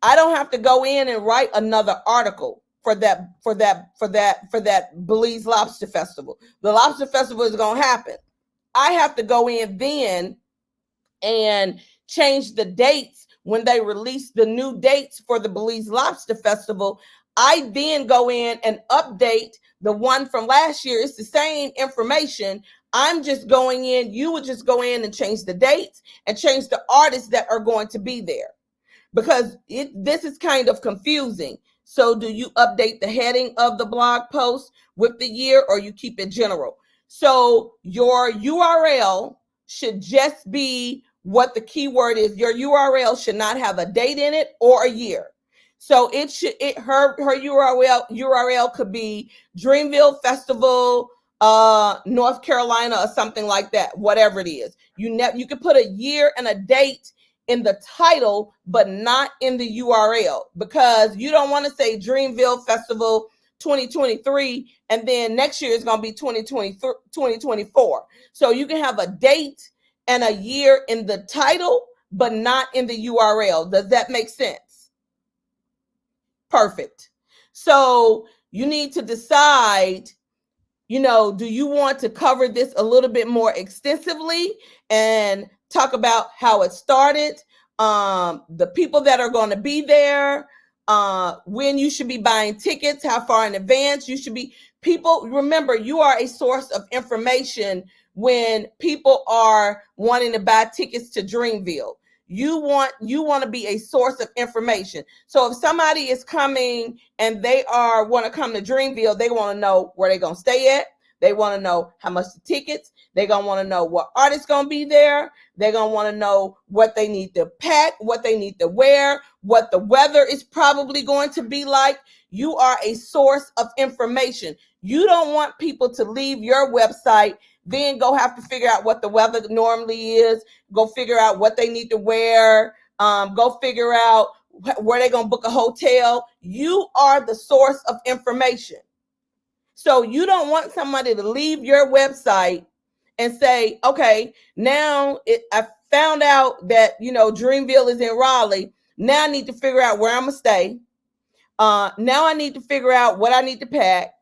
I don't have to go in and write another article for that Belize Lobster Festival. The Lobster Festival is going to happen. I have to go in then and change the dates when they release the new dates for the Belize Lobster Festival. I then go in and update the one from last year. It's the same information. I'm just going in, you would just go in and change the dates and change the artists that are going to be there, because this is kind of confusing. So do you update the heading of the blog post with the year, or you keep it general? So your URL should just be what the keyword is. Your URL should not have a date in it or a year. So her URL could be Dreamville Festival, North Carolina, or something like that, whatever it is. You could put a year and a date in the title, but not in the URL, because you don't want to say Dreamville Festival 2023 and then next year is going to be 2024. So you can have a date and a year in the title, but not in the URL. Does that make sense? Perfect. So you need to decide, do you want to cover this a little bit more extensively and talk about how it started, the people that are going to be there, when you should be buying tickets, how far in advance you should be. People, remember, you are a source of information when people are wanting to buy tickets to Dreamville. You want to be a source of information. So if somebody is coming and they want to come to Dreamville, they want to know where they're going to stay at. They want to know how much the tickets. They're going to want to know what artist's going to be there. They're going to want to know what they need to pack, what they need to wear, what the weather is probably going to be like. You are a source of information. You don't want people to leave your website, then go have to figure out what the weather normally is, go figure out what they need to wear, go figure out where they're going to book a hotel. You are the source of information. So you don't want somebody to leave your website and say, okay, now I found out that, Dreamville is in Raleigh. Now I need to figure out where I'm going to stay. Now I need to figure out what I need to pack.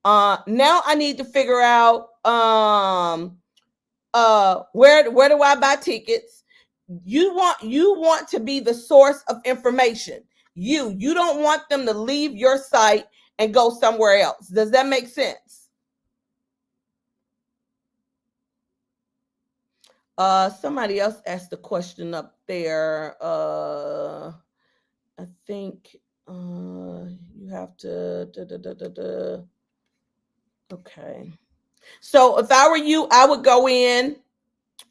Now I need to figure out where do I buy tickets. You want to be the source of information. You don't want them to leave your site and go somewhere else. Does that make sense? Somebody else asked the question up there. I think you have to. Okay. So if I were you, I would go in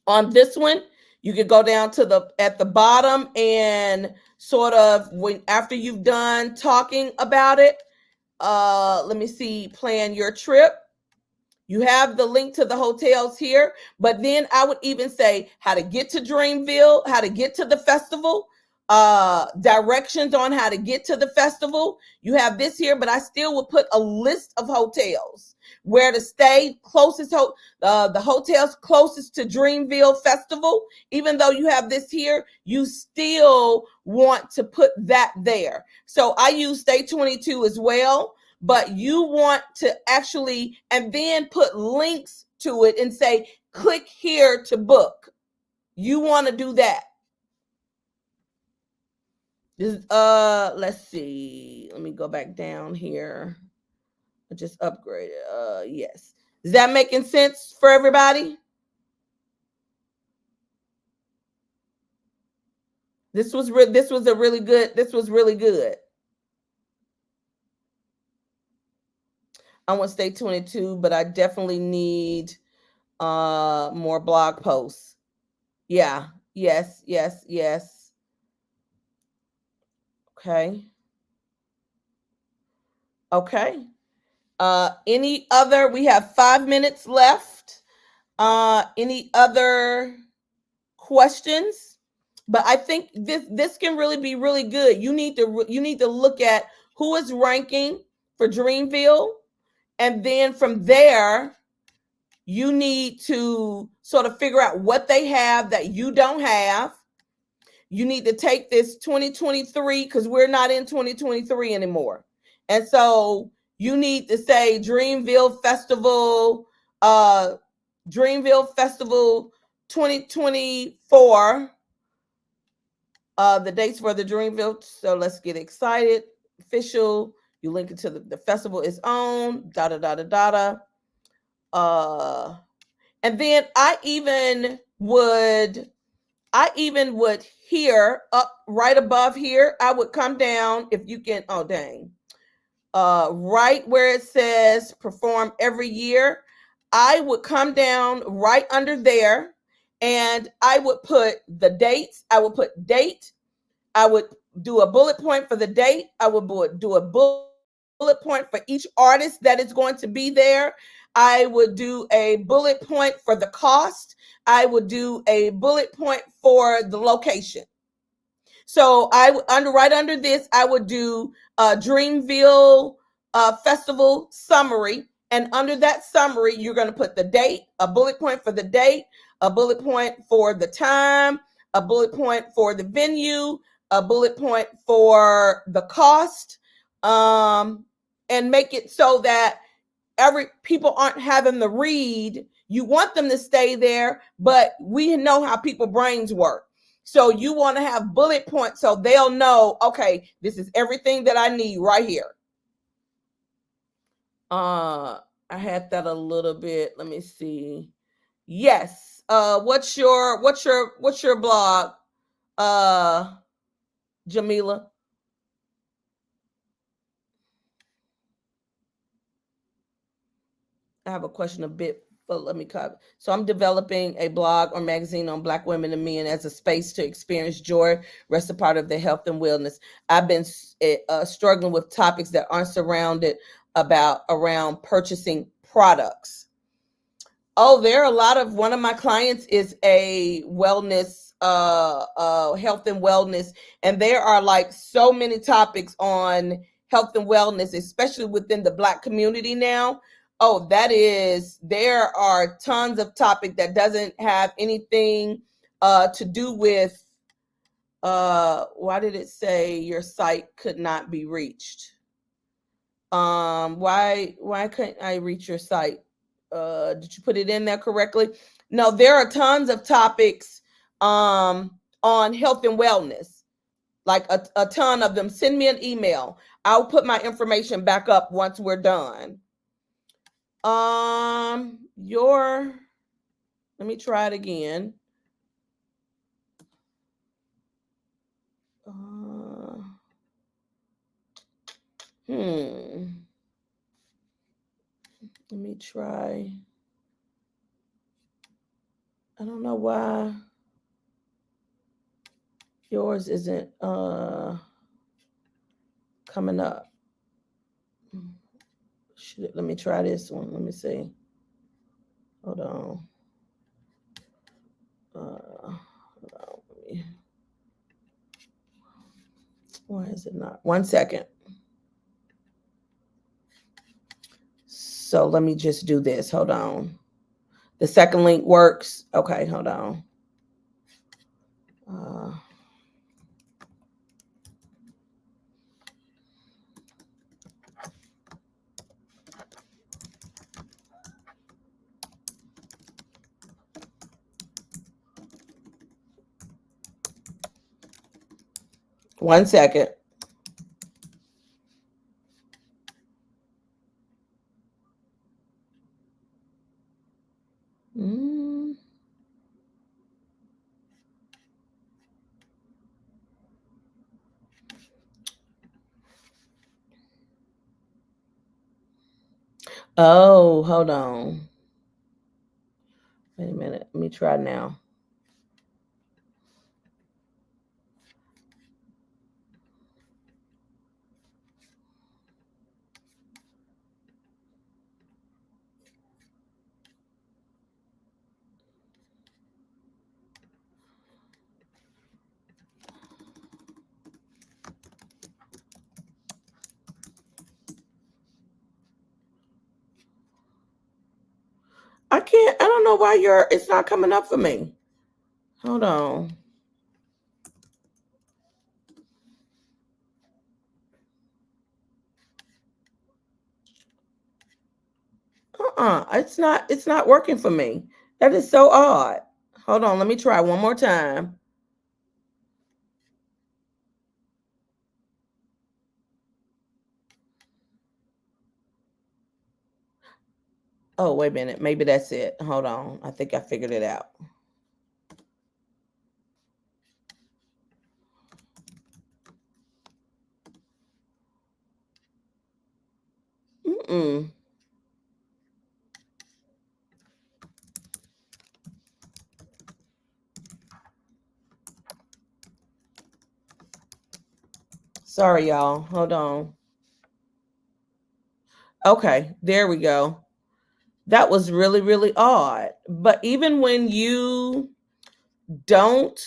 on this one. You could go down to at the bottom and sort of after you've done talking about it, let me see, plan your trip. You have the link to the hotels here, but then I would even say how to get to Dreamville, how to get to the festival, directions on how to get to the festival. You have this here, but I still would put a list of hotels, where to stay, the hotels closest to Dreamville Festival. Even though you have this here, you still want to put that there. So I use Stay 22 as well, but you want to actually, and then put links to it and say, click here to book. You want to do that. Let's see. Let me go back down here. I just upgraded. Yes. Is that making sense for everybody? This was really good. I want to stay 22, but I definitely need more blog posts. Yeah. Yes. Okay. Any other? We have 5 minutes left. Any other questions? But I think this can really be really good. You need to look at who is ranking for Dreamville, and then from there, you need to sort of figure out what they have that you don't have. You need to take this 2023, because we're not in 2023 anymore. And so you need to say Dreamville Festival 2024. The dates for the Dreamville. So let's get excited. Official. You link it to the festival is on. And then I even would here up right above here, I would come down if you can, oh dang. Right where it says perform every year, I would come down right under there and I would put the dates. I would put date. I would do a bullet point for the date. I would do a bullet point for each artist that is going to be there. I would do a bullet point for the cost. I would do a bullet point for the location. So right under this, I would do Dreamville Festival summary, and under that summary, you're going to put the date, a bullet point for the date, a bullet point for the time, a bullet point for the venue, a bullet point for the cost, and make it so that every people aren't having to read. You want them to stay there, but we know how people brains work. So you want to have bullet points so they'll know, okay, this is everything that I need right here. I had that a little bit. Let me see. Yes. What's your blog? Jamila. I have a question a bit, but let me cover. So I'm developing a blog or magazine on Black women and men as a space to experience joy, rest a part of their health and wellness. I've been struggling with topics that aren't surrounded around purchasing products. Oh, there are a lot of, one of my clients is a wellness, health and wellness, and there are like so many topics on health and wellness, especially within the Black community now. Oh, there are tons of topic that doesn't have anything to do with, why did it say your site could not be reached? Why couldn't I reach your site? Did you put it in there correctly? No, there are tons of topics on health and wellness, like a ton of them. Send me an email. I'll put my information back up once we're done. Your Let me try it again. Hmm. Let me try. I don't know why yours isn't coming up. Let me try this one. Let me see. Hold on. Why is it not? 1 second. So let me just do this. Hold on. The second link works. Okay, hold on. 1 second. Oh, hold on. Wait a minute. Let me try now. I don't know why it's not coming up for me. Hold on. It's not working for me. That is so odd. Hold on, let me try one more time. Oh, wait a minute. Maybe that's it. Hold on. I think I figured it out. Mm-mm. Sorry, y'all. Hold on. Okay, there we go. That was really, really odd. But even when you don't,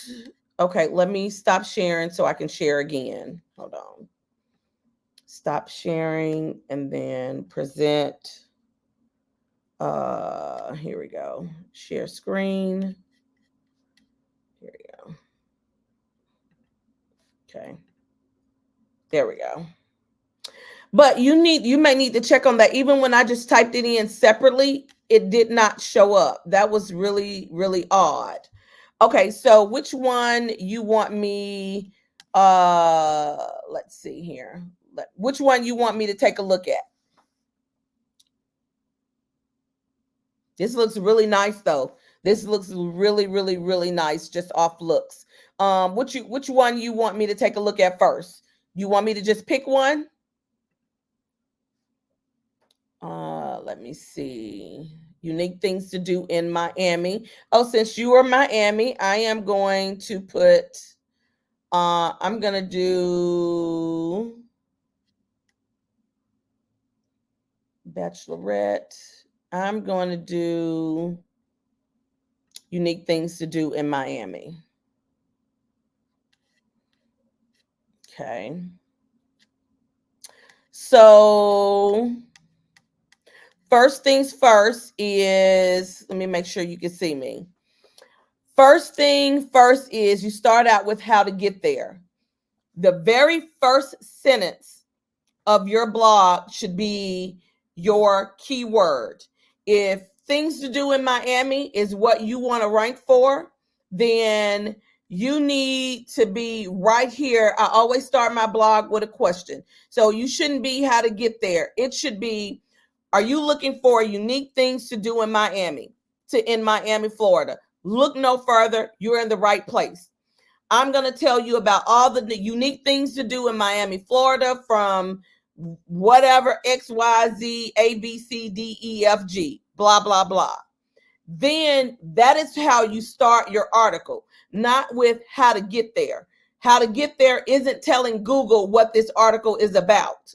okay, let me stop sharing so I can share again. Hold on. Stop sharing and then present. Here we go. Share screen. Here we go. Okay. There we go. But you may need to check on that. Even when I just typed it in separately, it did not show up. That was really, really odd. Okay, so which one you want me let's see here. Which one you want me to take a look at? This looks really nice though. This looks really, really, really nice just off looks. Which one you want me to take a look at first? You want me to just pick one? Let me see. Unique things to do in Miami. Oh, since you are Miami, I am going to put I'm gonna do bachelorette. I'm going to do unique things to do in Miami. Okay. So first things first is, let me make sure you can see me. First thing first is you start out with how to get there. The very first sentence of your blog should be your keyword. If things to do in Miami is what you want to rank for, then you need to be right here. I always start my blog with a question. So you shouldn't be how to get there. It should be, are you looking for unique things to do in Miami, in Miami, Florida? Look no further. You're in the right place. I'm going to tell you about all the unique things to do in Miami, Florida, from whatever X, Y, Z, A, B, C, D, E, F, G, blah, blah, blah. Then that is how you start your article, not with how to get there. How to get there isn't telling Google what this article is about.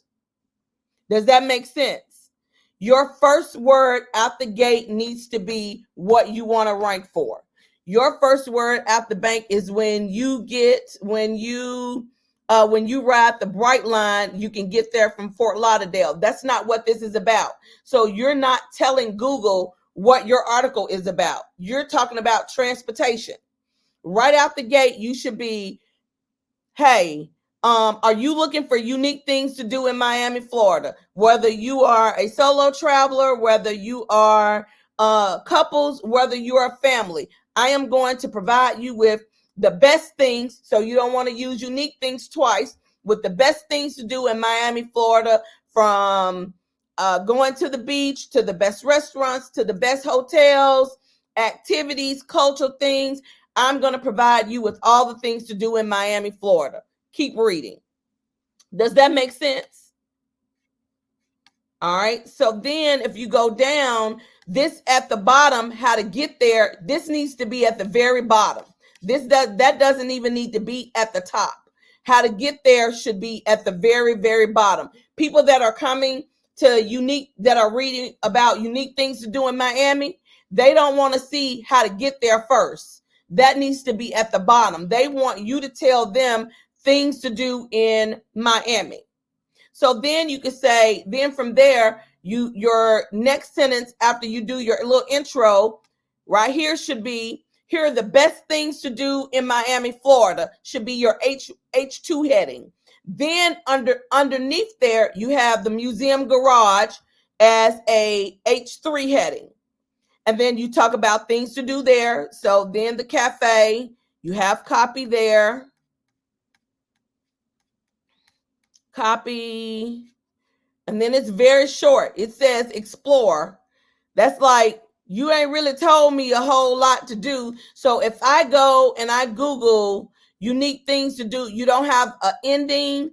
Does that make sense? Your first word out the gate needs to be what you want to rank for. Your first word out the bank is when you ride the Bright Line, you can get there from Fort Lauderdale. That's not what this is about. So you're not telling Google what your article is about. You're talking about transportation. Right out the gate, you should be, hey, are you looking for unique things to do in Miami, Florida? Whether you are a solo traveler, whether you are couples, whether you are family, I am going to provide you with the best things. So you don't want to use unique things twice, with the best things to do in Miami, Florida, from going to the beach to the best restaurants to the best hotels, activities, cultural things. I'm going to provide you with all the things to do in Miami, Florida. Keep reading. Does that make sense? All right. So then if you go down, this at the bottom, how to get there, this needs to be at the very bottom. That doesn't even need to be at the top. How to get there should be at the very, very bottom. People that are coming that are reading about unique things to do in Miami, they don't want to see how to get there first. That needs to be at the bottom. They want you to tell them things to do in Miami. So then you could say, then from there, your next sentence after you do your little intro right here should be, here are the best things to do in Miami, Florida, should be your H2 heading. Then underneath there, you have the museum garage as a H3 heading. And then you talk about things to do there. So then the cafe, you have copy there. Copy. And then it's very short. It says explore. That's like, you ain't really told me a whole lot to do. So if I go and I Google unique things to do, you don't have an ending.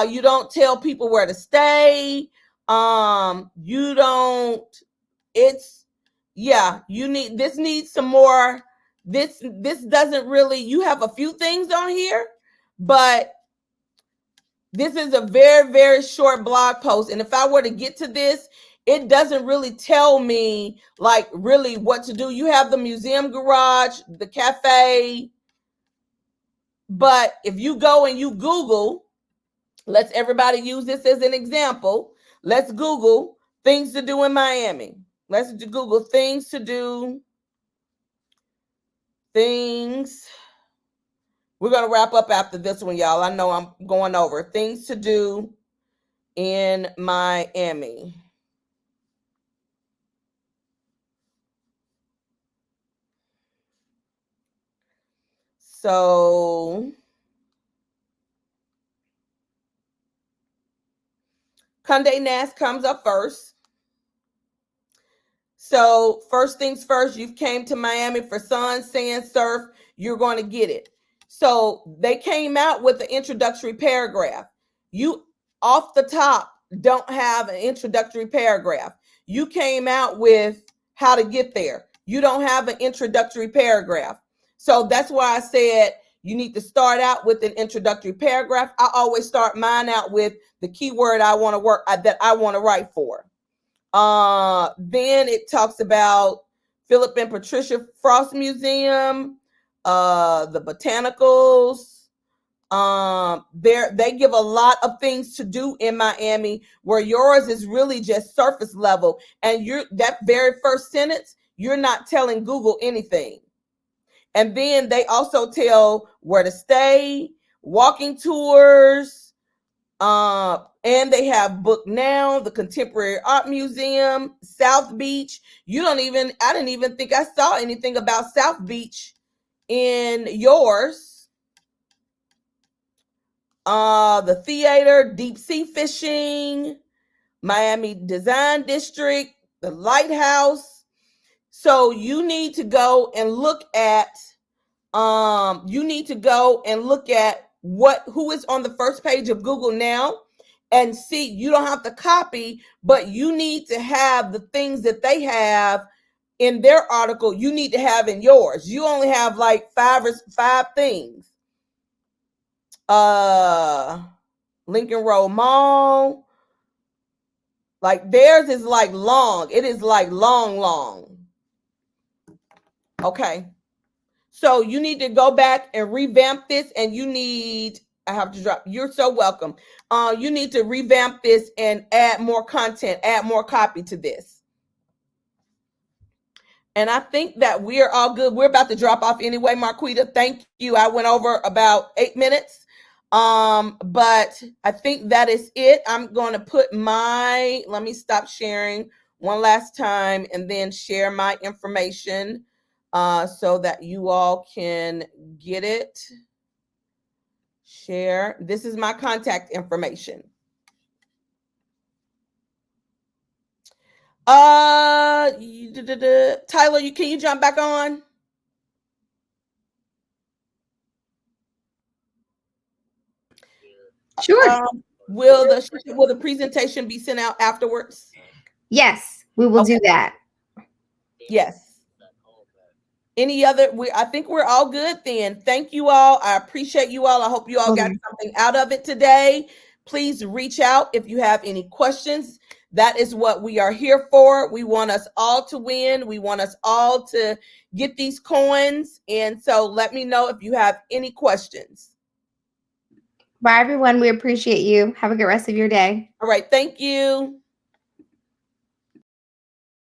You don't tell people where to stay. You don't. It's, yeah. You need, this needs some more. This doesn't really. You have a few things on here, but this is a very, very short blog post. And if I were to get to this, it doesn't really tell me like really what to do. You have the museum garage, the cafe. But if you go and you Google, let's everybody use this as an example. Let's Google things to do in Miami. Let's Google things to do. Things. We're going to wrap up after this one, y'all. I know I'm going over. Things to do in Miami. So Condé Nast comes up first. So first things first, you came to Miami for sun, sand, surf, you're going to get it. So they came out with the introductory paragraph. You off the top don't have an introductory paragraph. You came out with how to get there. You don't have an introductory paragraph. So that's why I said you need to start out with an introductory paragraph. I always start mine out with the keyword I want to work that I want to write for. Then it talks about Philip and Patricia Frost Museum, the botanicals. They give a lot of things to do in Miami, where yours is really just surface level. And you're that very first sentence, you're not telling Google anything. And then they also tell where to stay, walking tours, and they have Book Now, the Contemporary Art Museum, South Beach. I didn't even think I saw anything about South Beach in yours. The theater, deep sea fishing, Miami Design District, the lighthouse. So you need to go and look at who is on the first page of Google now, and see. You don't have to copy, but you need to have the things that they have in their article. You need to have in yours. You only have like five things. Lincoln Road Mall. Like theirs is like long. It is like long. Okay. So you need to go back and revamp this, and I have to drop. You're so welcome. You need to revamp this and add more content, add more copy to this. And I think that we are all good. We're about to drop off anyway, Marquita. Thank you. I went over about 8 minutes. But I think that is it. I'm going to let me stop sharing one last time and then share my information so that you all can get it. Share. This is my contact information. Tyler, can you jump back on? Sure. Will the presentation be sent out afterwards? Yes, we will do that. Yes. Any other? I think we're all good then. Thank you all. I appreciate you all. I hope you all got something out of it today. Please reach out if you have any questions. That is what we are here for. We want us all to win. We want us all to get these coins. And so let me know if you have any questions. Bye, everyone. We appreciate you. Have a good rest of your day. All right. Thank you.